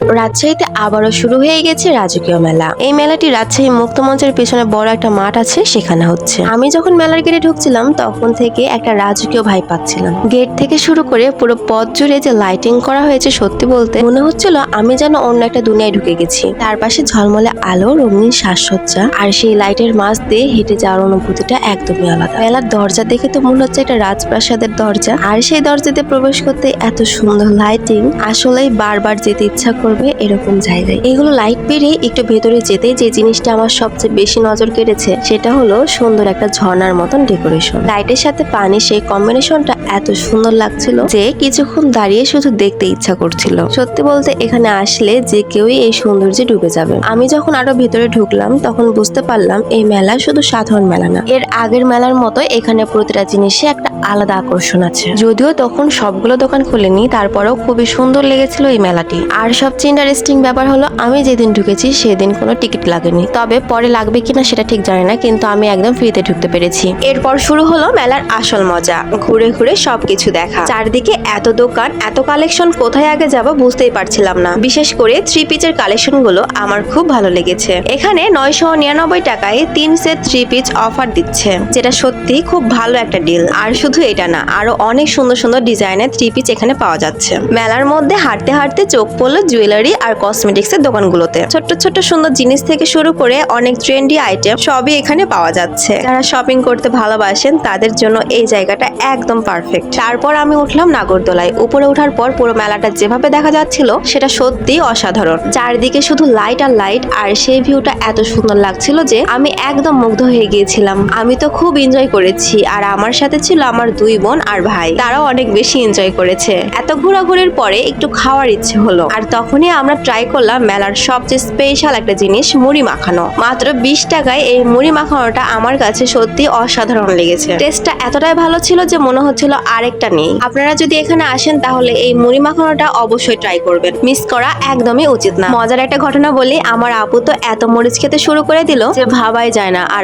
রাজশাহীতে আবারও শুরু হয়ে গেছে রাজকীয় মেলা। এই মেলাটি রাজশাহী মুক্তমঞ্চের পেছনে বড় একটা মাঠ আছে, সেখানে হচ্ছে। আমি যখন মেলার গেটে ঢুকছিলাম তখন থেকে একটা রাজকীয় ভাই পাচ্ছিলাম। গেট থেকে শুরু করে পুরো পথ জুড়ে যে লাইটিং করা হয়েছে, সত্যি বলতে মনে হচ্ছিল আমি যেন অন্য একটা দুনিয়ায় ঢুকে গেছি। তার পাশে ঝলমলে আলো, রঙিন সাজসজ্জা আর সেই লাইটের মাঝ দিয়ে হেঁটে যাওয়ার অনুভূতিটা একদমই আলাদা। মেলার দরজা দেখে তো মনে হচ্ছে একটা রাজপ্রাসাদের দরজা, আর সেই দরজাতে প্রবেশ করতে এত সুন্দর লাইটিং, আসলেই বারবার যেতে ইচ্ছা করবে এরকম জায়গায়। এগুলো লাইট পেরিয়ে একটু ভেতরে যেতে যে জিনিসটা আমার সবচেয়ে বেশি নজর কেড়েছে সেটা হলো সুন্দর একটা ঝর্ণার মতন ডেকোরেশন। লাইটের সাথে পানি, সেই কম্বিনেশনটা এত সুন্দর লাগছিল যে কিছুক্ষণ দাঁড়িয়ে শুধু দেখতে ইচ্ছা করছিল। সত্যি বলতে এখানে আসলে যে কেউই এই সৌন্দর্যে ডুবে যাবে। আমি যখন আরো ভেতরে ঢুকলাম তখন বুঝতে পারলাম এই মেলা শুধু সাধারণ মেলা না, এর আগের মেলার মতো এখানে প্রতিটা জিনিসে একটা আলাদা আকর্ষণ আছে। যদিও তখন সবগুলো দোকান খুলেনি, তারপরেও খুবই সুন্দর লেগেছিল এই মেলাটি। আর সবচেয়ে ইন্টারেস্টিং ব্যাপার হলো আমি যেদিন ঢুকেছি সেদিন কোনো টিকিট লাগেনি, তবে পরে লাগবে কিনা সেটা ঠিক জানি না, কিন্তু আমি একদম ফ্রিতে ঢুকতে পেরেছি। এরপর শুরু হলো মেলার আসল মজা, ঘুরে ঘুরে সবকিছু দেখা। চারদিকে এত দোকান, এত কালেকশন, কোথায় আগে যাবো বুঝতেই পারছিলাম না। বিশেষ করে থ্রি পিচের কালেকশন গুলো আমার খুব ভালো লেগেছে। এখানে 999 টাকায় 3 সেট থ্রি পিচ অফার দিচ্ছে, যেটা সত্যি খুব ভালো একটা ডিল। আর শুধু এটা না, আরো অনেক সুন্দর সুন্দর ডিজাইনের থ্রি পিচ এখানে পাওয়া যাচ্ছে। মেলার মধ্যে হাঁটতে হাঁটতে চোখ পড়লো জুয়েলারি আর কসমেটিক্স এর দোকানগুলোতে। ছোট্ট ছোট্ট সুন্দর জিনিস থেকে শুরু করে অনেক ট্রেন্ডি আইটেম সবই এখানে পাওয়া যাচ্ছে। যারা শপিং করতে ভালোবাসেন তাদের জন্য এই জায়গাটা একদম পারফেক্ট। তারপর আমি উঠলাম নাগরদোলায়। উপরে ওঠার পর পুরো মেলাটা যেভাবে দেখা যাচ্ছিল সেটা সত্যি অসাধারণ। চারদিকে শুধু লাইট আর লাইট, আর সেই ভিউটা এত সুন্দর লাগছিল যে আমি একদম মুগ্ধ হয়ে গিয়েছিলাম। আমি তো খুব এনজয় করেছি, আর আমার সাথে ছিল আমার 2 বোন আর ভাই, তারাও অনেক বেশি এনজয় করেছে। এত ঘোরাঘুরির পরে একটু খাওয়ার ইচ্ছে হলো, আর তখনই আমরা ট্রাই করলাম মেলার সবচেয়ে স্পেশাল একটা জিনিস, মুড়ি মাখানো। মাত্র 20 টাকায় এই মুড়ি মাখানোটা আমার কাছে সত্যি অসাধারণ লেগেছে। টেস্টটা এতটাই ভালো ছিল যে মনে হচ্ছিল আরেকটা নেই। আপনারা যদি এখানে আসেন তাহলে এই মুড়ি মাখানোটা অবশ্যই ট্রাই করবেন, মিস করা একদমই উচিত না। মজার একটা ঘটনা বলি, আমার আপু তো এত মরিচ খেতে শুরু করে দিল যে ভাবাই যায় না। আর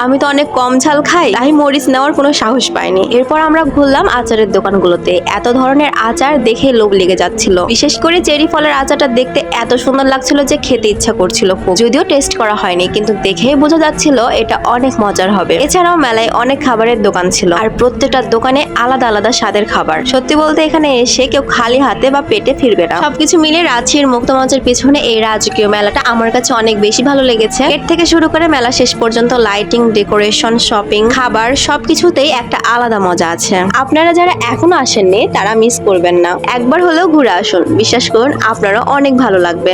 আমি তো অনেক কম ঝাল খাই, তাই মরিচ নেওয়ার কোনো সাহস পাইনি। এরপর আমরা ঘুরলাম আচারের দোকানগুলোতে। এত ধরনের আচার দেখে লোভ লেগে যাচ্ছিল। বিশেষ করে চেরি ফলের আচারটা দেখতে এত সুন্দর লাগছিল যে খেতে ইচ্ছা করছিল খুব। যদিও টেস্ট করা হয়নি, কিন্তু দেখেই বোঝা যাচ্ছিল এটা অনেক মজার হবে। এছাড়াও মেলায় অনেক খাবারের দোকান ছিল, আর প্রত্যেকটা দোকানে আলাদা আলাদা স্বাদের খাবার। সত্যি বলতে এখানে এসে কেউ খালি হাতে বা পেটে ফিরবে না। সবকিছু মিলে রাজশাহীর মুক্তমঞ্চের পিছনে এই রাজকীয় মেলাটা আমার কাছে অনেক বেশি ভালো লেগেছে। এর থেকে শুরু করে মেলা শেষ পর্যন্ত লাইটিং, ডেকোরেশন, শপিং, খাবার সবকিছুতেই একটা আলাদা মজা আছে। আপনারা যারা এখনো আসেননি তারা মিস করবেন না, একবার হলেও ঘুরে আসুন। বিশ্বাস করুন আপনারও অনেক ভালো লাগবে।